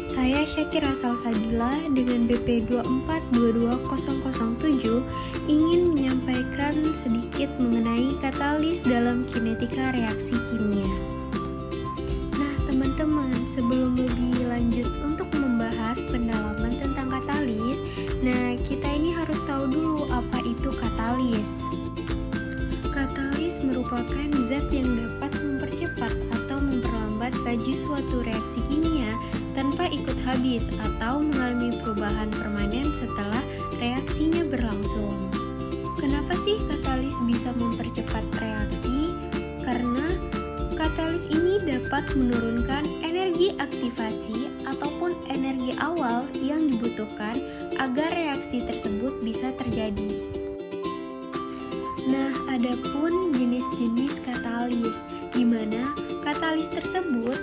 Saya Syakira Salsabila dengan BP 2422007 ingin menyampaikan sedikit mengenai katalis dalam kinetika reaksi kimia. Nah teman-teman, sebelum lebih lanjut untuk membahas pendalaman tentang katalis, kita ini harus tahu dulu apa itu katalis. Katalis merupakan zat yang dapat mempercepat atau memperlambat laju suatu reaksi kimia tanpa ikut habis atau mengalami perubahan permanen setelah reaksinya berlangsung. Kenapa sih katalis bisa mempercepat reaksi? Karena katalis ini dapat menurunkan energi aktivasi ataupun energi awal yang dibutuhkan agar reaksi tersebut bisa terjadi. Nah, adapun jenis-jenis katalis, di mana katalis tersebut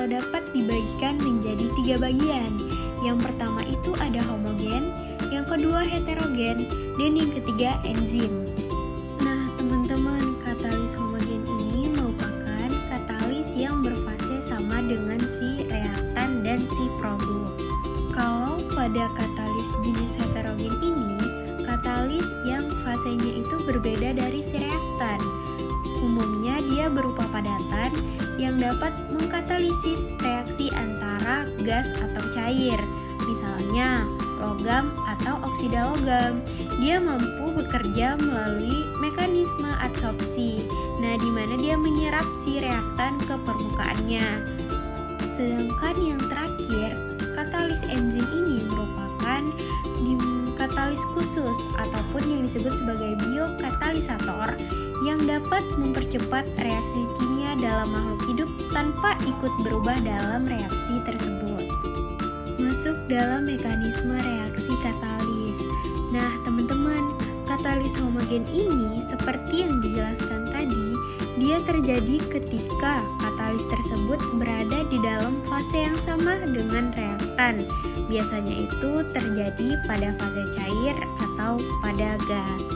dapat dibagikan menjadi 3 bagian. Yang pertama itu ada homogen, yang kedua heterogen, dan yang ketiga enzim. Nah, teman-teman, katalis homogen ini merupakan katalis yang berfase sama dengan si reaktan dan si produk. Kalau pada katalis jenis heterogen ini, katalis yang fasenya itu berbeda dari si reaktan. Umumnya dia berupa padatan yang dapat mengkatalisis reaksi antara gas atau cair, misalnya logam atau oksida logam. Dia mampu bekerja melalui mekanisme adsorpsi, di mana dia menyerap si reaktan ke permukaannya. Sedangkan yang terakhir, katalis enzim ini merupakan katalis khusus ataupun yang disebut sebagai biokatalisator yang dapat mempercepat reaksi kimia dalam makhluk hidup tanpa ikut berubah dalam reaksi tersebut. Masuk dalam mekanisme reaksi katalis. Nah, teman-teman, katalis homogen ini seperti yang dijelaskan tadi, dia terjadi ketika katalis tersebut berada di dalam fase yang sama dengan reaktan. Biasanya itu terjadi pada fase cair atau pada gas.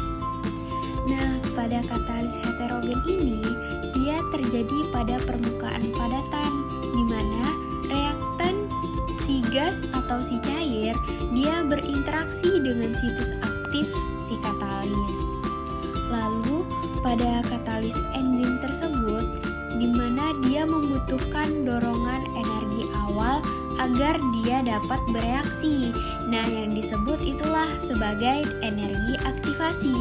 Nah, pada katalis heterogen ini, dia terjadi pada permukaan padatan, di mana reaktan si gas atau si cair, dia berinteraksi dengan situs aktif si katalis. Lalu, pada katalis enzim tersebut, di mana dia membutuhkan dorongan energi awal agar dia dapat bereaksi. Nah, yang disebut itulah sebagai energi aktivasi.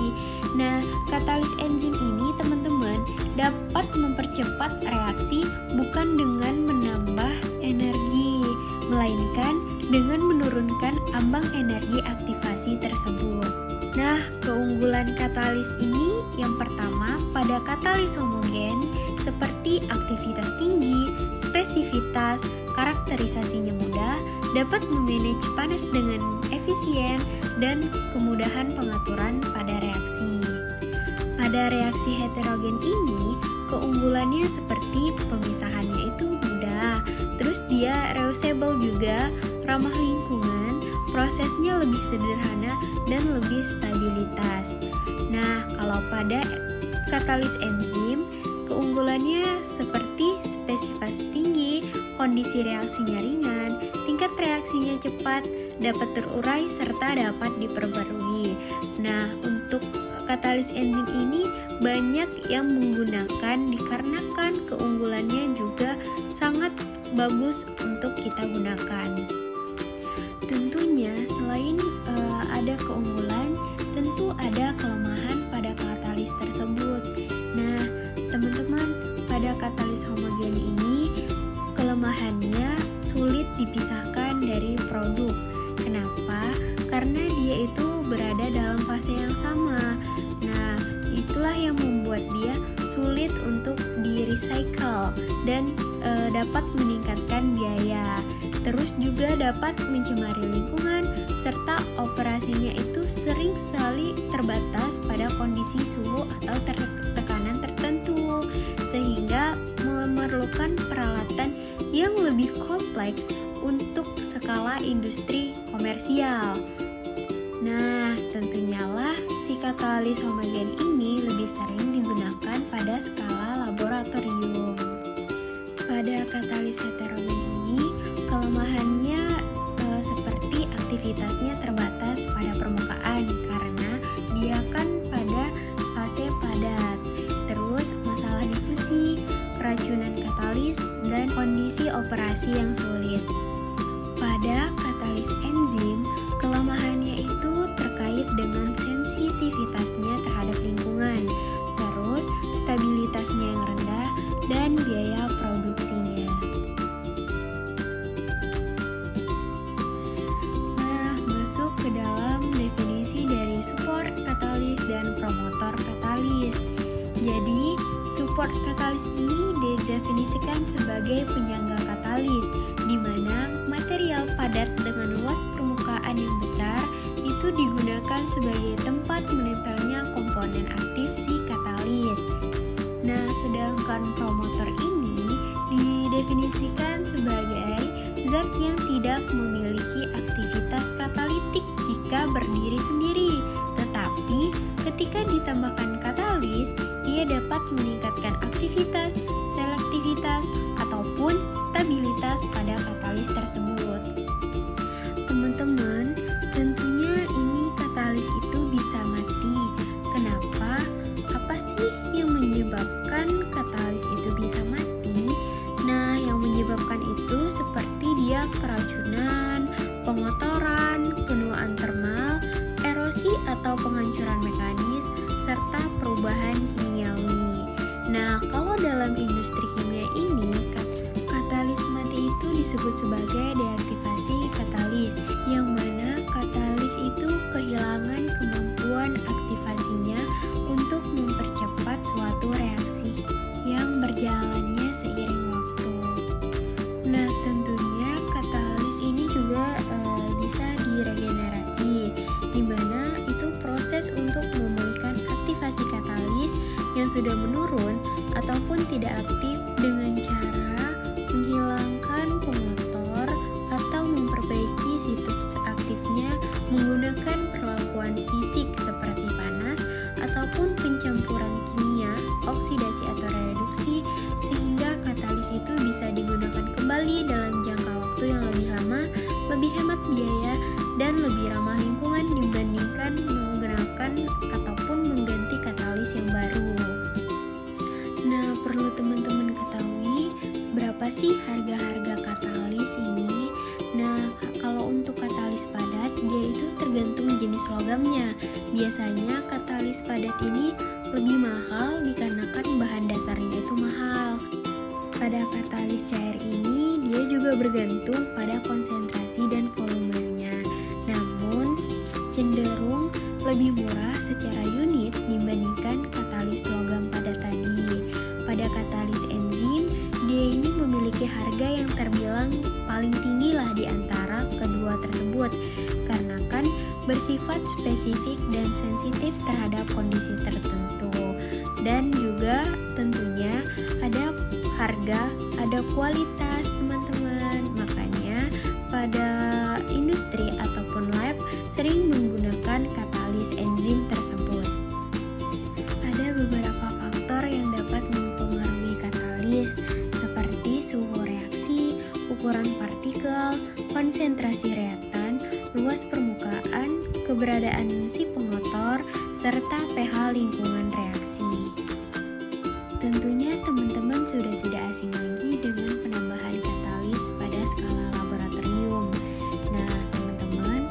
Nah, katalis enzim ini, teman-teman, dapat mempercepat reaksi bukan dengan menambah energi, melainkan dengan menurunkan ambang energi aktivasi tersebut. Nah, keunggulan katalis ini yang pertama, pada katalis homogen seperti aktivitas tinggi, spesifitas, karakterisasinya mudah, dapat memanage panas dengan efisien, dan kemudahan pengaturan pada reaksi. Pada reaksi heterogen ini, keunggulannya seperti pemisahannya itu mudah, terus dia reusable juga, ramah lingkungan, prosesnya lebih sederhana dan lebih stabilitas. Nah, kalau pada katalis enzim, keunggulannya seperti spesifitas tinggi, kondisi reaksinya ringan, tingkat reaksinya cepat, dapat terurai serta dapat diperbarui. Nah, untuk katalis enzim ini banyak yang menggunakan dikarenakan keunggulannya juga sangat bagus untuk kita gunakan. Tentunya selain ada keunggulan, tentu ada kelemahan pada katalis tersebut. Nah, teman-teman, pada katalis homogen ini kelemahannya sulit dipisahkan dari produk. Kenapa? Karena dia itu berada dalam fase yang sama. Nah, itulah yang membuat dia sulit untuk di-recycle dan dapat meningkatkan biaya. Terus juga dapat mencemari lingkungan serta operasinya itu sering sekali terbatas pada kondisi suhu atau tekanan tertentu, sehingga memerlukan peralatan yang lebih kompleks untuk skala industri komersial. Nah, tentunya lah si katalis homogen ini lebih sering digunakan pada skala laboratorium. Pada katalis heterogen ini, kelemahannya operasi yang sulit. Pada katalis enzim, kelemahannya itu terkait dengan sensitivitasnya terhadap lingkungan, terus stabilitasnya yang rendah, dan biaya produksinya. Nah, masuk ke dalam definisi dari support katalis dan promotor katalis. Jadi, support katalis ini didefinisikan sebagai penyangga katalis, di mana material padat dengan luas permukaan yang besar itu digunakan sebagai tempat menempelnya komponen aktif si katalis. Nah, sedangkan promotor ini didefinisikan sebagai zat yang tidak memiliki aktivitas katalitik jika berdiri sendiri, tetapi ketika ditambahkan katalis, ia dapat meningkatkan aktivitas, selektivitas, ataupun stabilitas pada katalis tersebut. Teman-teman, tentunya ini katalis itu bisa mati. Kenapa? Apa sih yang menyebabkan katalis itu bisa mati? Nah, yang menyebabkan itu seperti dia keracunan, pengotoran, penuaan termal, erosi atau penghancuran mekanis, serta perubahan kimiawi. Nah, kalau dalam industri kimia ini, katalis mati itu disebut sebagai deaktivasi katalis, yang mana katalis itu kehilangan kemampuan aktivasinya untuk mempercepat suatu reaksi yang berjalannya seiring waktu. Nah, tentunya katalis ini juga bisa diregenerasi, di mana itu proses untuk memulihkan aktivasi katalis yang sudah menurun ataupun tidak aktif dengan cara menghilangkan pengotor atau memperbaiki situs aktifnya menggunakan perlakuan fisik seperti panas ataupun pencampuran kimia, oksidasi atau reduksi, sehingga katalis itu bisa digunakan kembali dalam jangka waktu yang lebih lama, lebih hemat biaya, dan lebih ramah lingkungan dibandingkan menggunakan ataupun mengganti katalis yang baru. Nah, perlu teman-teman ketahui berapa sih harga-harga katalis ini? Nah, kalau untuk katalis padat, dia itu tergantung jenis logamnya. Biasanya katalis padat ini lebih mahal dikarenakan bahan dasarnya itu mahal. Pada katalis cair ini, dia juga bergantung pada konsentrasi dan volumenya. Namun, cenderung lebih murah secara unit dibandingkan katalis logam padat tadi. Pada katalis enzim, dia ini memiliki harga yang terbilang paling tinggi lah di antara kedua tersebut, karena kan bersifat spesifik dan sensitif terhadap kondisi tertentu. Dan juga tentunya ada harga, ada kualitas teman-teman. Makanya pada industri ataupun lab sering menggunakan katalis enzim tersebut. Ada beberapa faktor yang dapat mempengaruhi katalis seperti suhu reaksi, ukuran partikel, konsentrasi reaktan, luas permukaan, keberadaan si pengotor, serta pH lingkungan reaksi. Tentunya teman-teman sudah tidak asing lagi dengan penambahan katalis pada skala laboratorium. Nah, teman-teman,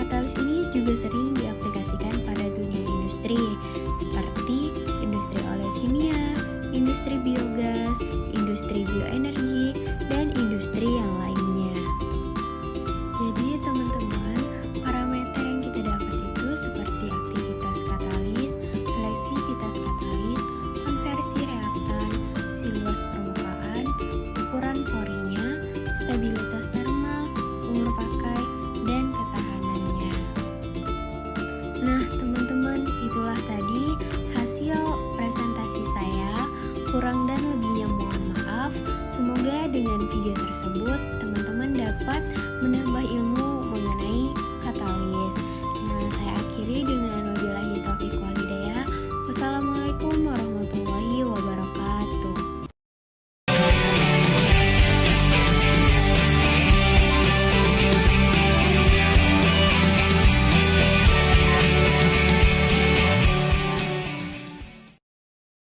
katalis ini juga sering diaplikasikan pada dunia industri seperti industri oleokimia, industri biogas, industri bioenergi, dan industri yang lainnya. Jadi teman-teman, parameter yang kita dapat itu seperti aktivitas katalis, seleksivitas katalis, konversi reaktan, luas permukaan, ukuran porinya, stabilitas termal, umur pakai, dan ketahanannya. Nah teman-teman, itulah tadi hasil presentasi saya. Kurang dan lebihnya mohon maaf. Semoga dengan video tersebut teman-teman dapat